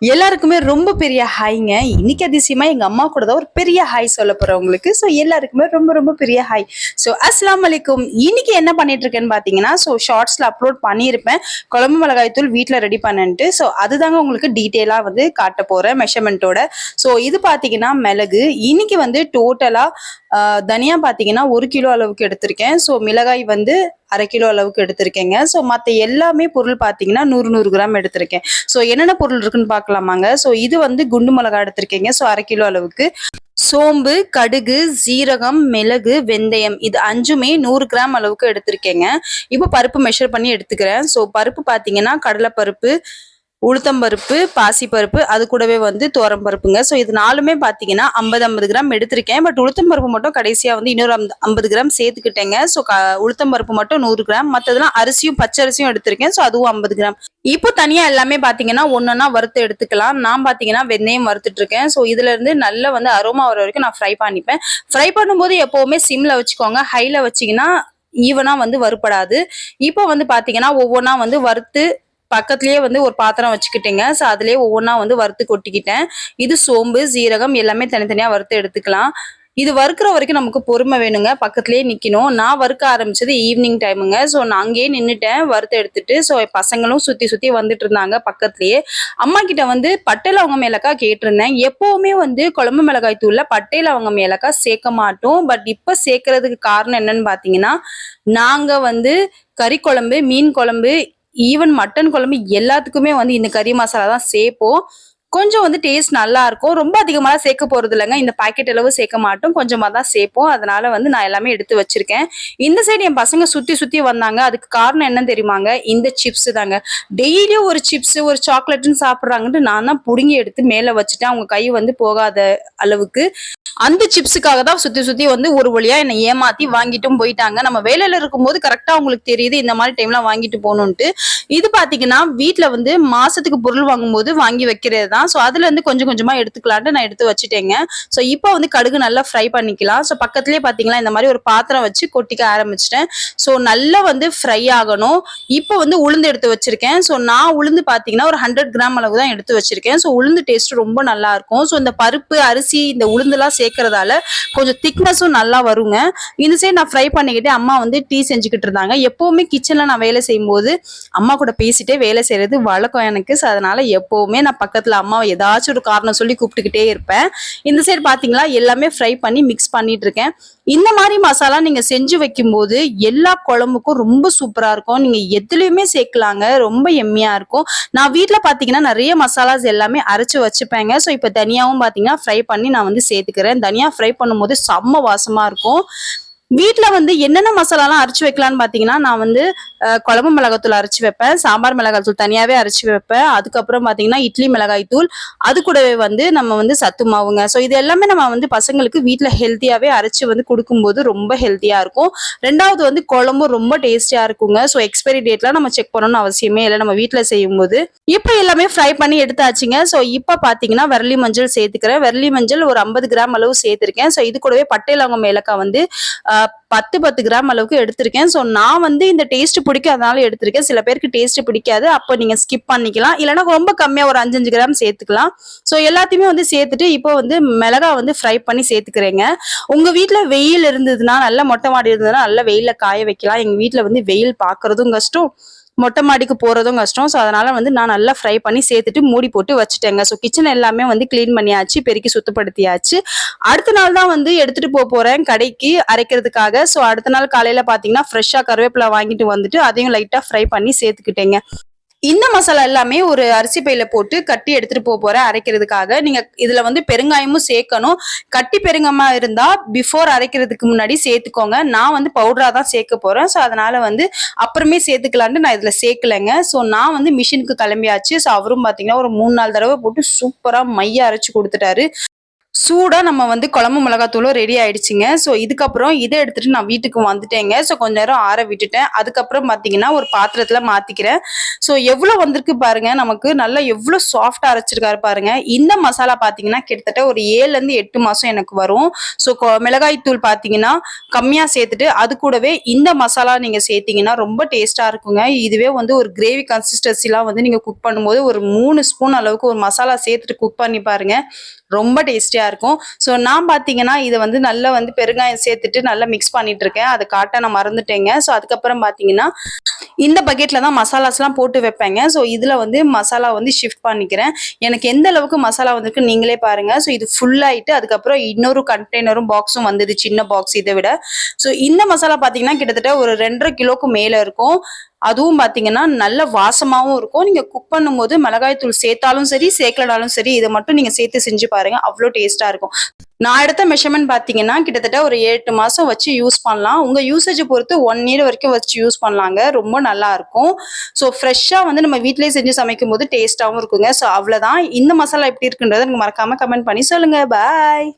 எல்லாருக்குமே ரொம்ப பெரிய ஹாய்ங்க. இன்னைக்கு அதிசயமா எங்க அம்மா கூட தான் ஒரு பெரிய ஹாய் சொல்ல போறேன் உங்களுக்கு. ஸோ எல்லாருக்குமே ரொம்ப ரொம்ப பெரிய ஹாய். ஸோ அஸ்ஸலாமு அலைக்கும். இன்னைக்கு என்ன பண்ணிட்டு இருக்கேன்னு பாத்தீங்கன்னா, ஸோ ஷார்ட்ஸ்ல அப்லோட் பண்ணியிருப்பேன். குழம்பு மிளகாய் தூள் வீட்டில் ரெடி பண்ணிட்டு. ஸோ அதுதாங்க உங்களுக்கு டீட்டெயிலா வந்து காட்ட போறேன் மெஷர்மெண்ட்டோட. ஸோ இது பாத்தீங்கன்னா மிளகு. இன்னைக்கு வந்து டோட்டலா தனியா பாத்தீங்கன்னா 1 கிலோ அளவுக்கு எடுத்திருக்கேன். ஸோ மிளகாய் வந்து 1/2 கிலோ அளவுக்கு எடுத்திருக்கேங்க. ஸோ மற்ற எல்லாமே பொருள் பார்த்தீங்கன்னா 100 கிராம் எடுத்திருக்கேன். ஸோ என்னென்ன பொருள் இருக்குன்னு பார்க்கலாமாங்க. ஸோ இது வந்து குண்டு மிளகா எடுத்திருக்கேங்க. ஸோ 1/2 கிலோ அளவுக்கு. சோம்பு, கடுகு, சீரகம், மிளகு, வெந்தயம் இது 5மே 100 கிராம் அளவுக்கு எடுத்திருக்கேங்க. இப்போ பருப்பு மெஷர் பண்ணி எடுத்துக்கிறேன். ஸோ பருப்பு பார்த்தீங்கன்னா கடலைப்பருப்பு, உளுத்தம்பருப்பு, பாசிப்பருப்பு, அது கூடவே வந்து துவரம் பருப்புங்க. ஸோ இது 4மே பார்த்தீங்கன்னா 50 கிராம் எடுத்திருக்கேன். பட் உளுத்தம்பருப்பு மட்டும் கடைசியாக வந்து இன்னொரு 50 கிராம் சேர்த்துக்கிட்டேங்க. ஸோ உளுத்தம்பருப்பு மட்டும் 100 கிராம், மற்றதெல்லாம் அரிசியும் பச்சரிசியும் எடுத்திருக்கேன். ஸோ அதுவும் 50 கிராம். இப்போ தனியா எல்லாமே பாத்தீங்கன்னா ஒன்னொன்னா வறுத்து எடுத்துக்கலாம். நான் பாத்தீங்கன்னா வெந்தயம் வறுத்துட்டு இருக்கேன். ஸோ இதுல இருந்து நல்லா வந்து அரோமா வர வரைக்கும் நான் ஃப்ரை பண்ணிப்பேன். ஃப்ரை பண்ணும்போது எப்பவுமே சிம்ல வச்சுக்கோங்க. ஹைல வச்சீங்கன்னா ஈவனா வந்து வறுப்படாது. இப்போ வந்து பாத்தீங்கன்னா ஒவ்வொன்றா வந்து வறுத்து பக்கத்துலயே வந்து ஒரு பாத்திரம் வச்சுக்கிட்டேங்க. ஸோ அதுலயே ஒவ்வொன்றா வந்து வறுத்து கொட்டிக்கிட்டேன். இது சோம்பு, சீரகம் எல்லாமே தனித்தனியா வறுத்து எடுத்துக்கலாம். இது வறுக்கிற வரைக்கும் நமக்கு பொறுமை வேணுங்க. பக்கத்துலயே நிக்கணும். நான் வறுக்க ஆரம்பிச்சது ஈவினிங் டைமுங்க. ஸோ நான் அங்கேயே நின்னுட்டேன் வறுத்து எடுத்துட்டு. ஸோ பசங்களும் சுத்தி சுத்தி வந்துட்டு இருந்தாங்க பக்கத்துலயே. அம்மா கிட்ட வந்து பட்டை லவங்கம் ஏலக்காய் கேட்டிருந்தேன். எப்பவுமே வந்து குழம்பு மிளகாய் தூள்ல பட்டை லவங்கம் ஏலக்காய் சேர்க்க மாட்டோம். பட் இப்ப சேர்க்கறதுக்கு காரணம் என்னன்னு பாத்தீங்கன்னா, நாங்க வந்து கறி குழம்பு, மீன் குழம்பு, ஈவன் மட்டன் குழம்பு எல்லாத்துக்குமே வந்து இந்த கறி மசாலா தான் சேர்ப்போம். கொஞ்சம் வந்து டேஸ்ட் நல்லா இருக்கும். ரொம்ப அதிகமாக சேர்க்க போறது இல்லைங்க. இந்த பாக்கெட் அளவு சேர்க்க மாட்டோம். கொஞ்சமா தான் சேர்ப்போம். அதனால வந்து நான் எல்லாமே எடுத்து வச்சிருக்கேன். இந்த சைடு என் பசங்க சுத்தி சுத்தி வந்தாங்க. அதுக்கு காரணம் என்னன்னு தெரியுமாங்க? இந்த சிப்ஸ் தாங்க. டெய்லியும் ஒரு சிப்ஸ், ஒரு சாக்லேட்னு சாப்பிடுறாங்கன்ட்டு நான் தான் புடுங்கி எடுத்து மேல வச்சுட்டேன். அவங்க கை வந்து போகாத அளவுக்கு. அந்த சிப்ஸுக்காக தான் சுத்தி சுத்தி வந்து ஒரு வழியா என்னை ஏமாத்தி வாங்கிட்டும் போயிட்டாங்க. நம்ம வேலையில இருக்கும்போது கரெக்டா அவங்களுக்கு தெரியுது இந்த மாதிரி டைம்ல வாங்கிட்டு போகணும்ட்டு. இது பாத்தீங்கன்னா வீட்டுல வந்து மாசத்துக்கு பொருள் வாங்கும்போது வாங்கி வைக்கிறது தான். ஸோ அதுல இருந்து கொஞ்சம் கொஞ்சமா எடுத்துக்கலான்ட்டு நான் எடுத்து வச்சுட்டேங்க. ஸோ இப்போ வந்து கடுகு நல்லா ஃப்ரை பண்ணிக்கலாம். ஸோ பக்கத்துலயே பாத்தீங்களா இந்த மாதிரி ஒரு பாத்திரம் வச்சு கொட்டிக்க ஆரம்பிச்சிட்டேன். ஸோ நல்லா வந்து ஃப்ரை ஆகணும். இப்போ வந்து உளுந்து எடுத்து வச்சிருக்கேன். ஸோ நான் உளுந்து பாத்தீங்கன்னா ஒரு 100 கிராம் அளவு தான் எடுத்து வச்சிருக்கேன். ஸோ உளுந்து டேஸ்ட் ரொம்ப நல்லா இருக்கும். ஸோ இந்த பருப்பு, அரிசி, இந்த உளுந்துலாம் சேர்க்கறதால கொஞ்சம் திக்னஸும் நல்லா வருங்க. இந்த சைடு நான் ஃப்ரை பண்ணிக்கிட்டே அம்மா வந்து டீ செஞ்சுக்கிட்டு இருந்தாங்க. எப்பவுமே கிச்சன்ல நான் வேலை செய்யும்போது அம்மா கூட பேசிட்டே வேலை செய்யறது வழக்கம் எனக்கு. ஸோ அதனால எப்பவுமே நான் பக்கத்துல அம்மாவை ஏதாச்சும் ஒரு காரணம் சொல்லி கூப்பிட்டுக்கிட்டே இருப்பேன். இந்த சைடு பாத்தீங்களா எல்லாமே ஃப்ரை பண்ணி மிக்ஸ் பண்ணிட்டு இருக்கேன். இந்த மாதிரி மசாலா நீங்க செஞ்சு வைக்கும்போது எல்லா குழம்புக்கும் ரொம்ப சூப்பரா இருக்கும். நீங்க எதுலயுமே சேர்க்கலாங்க. ரொம்ப எம்மியா இருக்கும். நான் வீட்டுல பாத்தீங்கன்னா நிறைய மசாலாஸ் எல்லாமே அரைச்சு வச்சுப்பேங்க. ஸோ இப்ப தனியாவும் பாத்தீங்கன்னா ஃப்ரை பண்ணி நான் வந்து சேர்த்துக்கிறேன். தனியா ஃப்ரை பண்ணும்போது செம்ம வாசமா இருக்கும். வீட்டுல வந்து என்னென்ன மசாலாலாம் அரைச்சு வைக்கலாம்னு பாத்தீங்கன்னா, நான் வந்து குழம்பு மிளகாத்தூள் அரைச்சு வைப்பேன். சாம்பார் மிளகாய் தூள் தனியாவே அரைச்சு வைப்பேன். அதுக்கப்புறம் பாத்தீங்கன்னா இட்லி மிளகாய் தூள், அது கூடவே வந்து நம்ம வந்து சத்து மாவுங்க. ஸோ இது எல்லாமே நம்ம வந்து பசங்களுக்கு வீட்டுல ஹெல்த்தியாவே அரைச்சு வந்து கொடுக்கும்போது ரொம்ப ஹெல்த்தியா இருக்கும். ரெண்டாவது வந்து குழம்பும் ரொம்ப டேஸ்டியா இருக்குங்க. ஸோ எக்ஸ்பைரி டேட்லாம் நம்ம செக் பண்ணணும்னு அவசியமே இல்லை நம்ம வீட்டுல செய்யும்போது. இப்போ எல்லாமே ஃப்ரை பண்ணி எடுத்தாச்சுங்க. ஸோ இப்போ பாத்தீங்கன்னா விரலி மஞ்சள் சேர்த்துக்கிறேன். விரலி மஞ்சள் ஒரு 50 கிராம் அளவு சேர்த்திருக்கேன். ஸோ இது கூடவே பட்டை லவங்கம் ஏலக்காய் வந்து 10 கிராம் அளவுக்கு எடுத்திருக்கேன். ஸோ நான் வந்து இந்த டேஸ்ட் பிடிக்கும் அதனால எடுத்திருக்கேன். சில பேருக்கு டேஸ்ட் பிடிக்காது. அப்போ நீங்க ஸ்கிப் பண்ணிக்கலாம். இல்லைன்னா ரொம்ப கம்மியா ஒரு 5 கிராம் சேர்த்துக்கலாம். ஸோ எல்லாத்தையுமே வந்து சேர்த்துட்டு இப்போ வந்து மிளகா வந்து ஃப்ரை பண்ணி சேர்த்துக்கிறேங்க. உங்க வீட்டுல வெயில் இருந்ததுன்னா, நல்ல மொட்டை மாடி இருந்ததுன்னா நல்ல வெயில காய வைக்கலாம். எங்க வீட்டுல வந்து வெயில் பாக்குறதும் கஷ்டம், மொட்டை மாடிக்கு போறதும் கஷ்டம். ஸோ அதனால வந்து நான் நல்லா ஃப்ரை பண்ணி சேர்த்துட்டு மூடி போட்டு வச்சுட்டேங்க. ஸோ கிச்சன் எல்லாமே வந்து கிளீன் பண்ணியாச்சு, பெருக்கி சுத்தப்படுத்தியாச்சு. அடுத்த நாள் தான் வந்து எடுத்துட்டு போறேன் கடைக்கு அரைக்கிறதுக்காக. ஸோ அடுத்த நாள் காலையில பாத்தீங்கன்னா ஃப்ரெஷ்ஷா கருவேப்பிலை வாங்கிட்டு வந்துட்டு அதையும் லைட்டா ஃப்ரை பண்ணி சேர்த்துக்கிட்டேங்க. இந்த மசாலா எல்லாமே ஒரு அரிசி பையில போட்டு கட்டி எடுத்துட்டு போறேன் அரைக்கிறதுக்காக. நீங்க இதுல வந்து பெருங்காயமும் சேர்க்கணும். கட்டி பெருங்காயமா இருந்தா பிஃபோர் அரைக்கிறதுக்கு முன்னாடி சேர்த்துக்கோங்க. நான் வந்து பவுடரா தான் சேர்க்க போறேன். ஸோ அதனால வந்து அப்புறமே சேர்த்துக்கலான்ட்டு நான் இதுல சேர்க்கலைங்க. ஸோ நான் வந்து மிஷினுக்கு கிளம்பியாச்சு. ஸோ அவரும் பாத்தீங்கன்னா ஒரு 3-4 தடவை போட்டு சூப்பரா மைய அரைச்சு கொடுத்துட்டாரு. சூடா நம்ம வந்து குழம்பு மிளகாத்தூளும் ரெடி ஆயிடுச்சுங்க. ஸோ இதுக்கப்புறம் இத எடுத்துட்டு நான் வீட்டுக்கு வந்துட்டேங்க. ஸோ கொஞ்ச நேரம் ஆற விட்டுட்டேன். அதுக்கப்புறம் பார்த்தீங்கன்னா, ஒரு பாத்திரத்துல மாத்திக்கிறேன். ஸோ எவ்ளோ வந்திருக்கு பாருங்க. நமக்கு நல்லா எவ்ளோ சாஃப்ட்டா அரைச்சிருக்காரு பாருங்க. இந்த மசாலா பார்த்தீங்கன்னா, கிட்டத்தட்ட ஒரு 7லருந்து 8 மாசம் எனக்கு வரும். ஸோ மிளகாய் தூள் பார்த்தீங்கன்னா, கம்மியா சேர்த்துட்டு, அது கூடவே இந்த மசாலா நீங்க சேர்த்தீங்கன்னா, ரொம்ப டேஸ்ட்டா இருக்குங்க. இதுவே வந்து ஒரு கிரேவி கன்சிஸ்டன்சிலாம் வந்து நீங்க குக் பண்ணும்போது, ஒரு 3 ஸ்பூன் அளவுக்கு ஒரு மசாலா சேர்த்துட்டு குக் பண்ணி பாருங்க. ரொம்ப டேஸ்டியா இருக்கும். ஸோ நான் பார்த்தீங்கன்னா, இத வந்து நல்லா வந்து பெருங்காயம் சேர்த்துட்டு நல்லா மிக்ஸ் பண்ணிட்டு இருக்கேன். அத காட்ட நான் மறந்துட்டேங்க. ஸோ அதுக்கப்புறம் பார்த்தீங்கன்னா, இந்த பக்கெட்ல தான் மசாலாஸ்லாம் போட்டு வைப்பேங்க. ஸோ இதுல வந்து மசாலா வந்து ஷிஃப்ட் பண்ணிக்கிறேன். எனக்கு எந்த அளவுக்கு மசாலா வந்திருக்குன்னு நீங்களே பாருங்க. ஸோ இது ஃபுல் ஆயிட்டு அதுக்கப்புறம் இன்னொரு கண்டெய்னரும் பாக்ஸும் வந்தது. சின்ன பாக்ஸ் இத விட. ஸோ இந்த மசாலா பார்த்தீங்கன்னா, கிட்டத்தட்ட ஒரு 2 1/2 கிலோக்கு மேல இருக்கும். அதுவும் பார்த்தீங்கன்னா, நல்ல வாசமாவும் இருக்கும். நீங்க குக் பண்ணும்போது மிளகாய் தூள் சேர்த்தாலும் சரி, சேர்க்கலனாலும் சரி, இத மட்டும் நீங்க சேர்த்து செஞ்சு பாருங்க. அவ்ளோ டேஸ்ட்டா இருக்கும். நான் எடுத்த மெஷர்மென்ட் பார்த்தீங்கன்னா, கிட்டத்தட்ட ஒரு 8 மாசம் வச்சு யூஸ் பண்ணலாம். உங்க யூசேஜ பொறுத்து 1 இயர் வரைக்கும் வச்சு யூஸ் பண்ணலாங்க. ரொம்ப நல்லா இருக்கும். ஸோ ஃப்ரெஷ்ஷா வந்து நம்ம வீட்லயே செஞ்சு சமைக்கும்போது டேஸ்ட்டாவும் இருக்குங்க. ஸோ அவ்வளதான். இந்த மசாலா எப்படி இருக்குன்றத எனக்கு மறக்காம கமெண்ட் பண்ணி சொல்லுங்க. பாய்.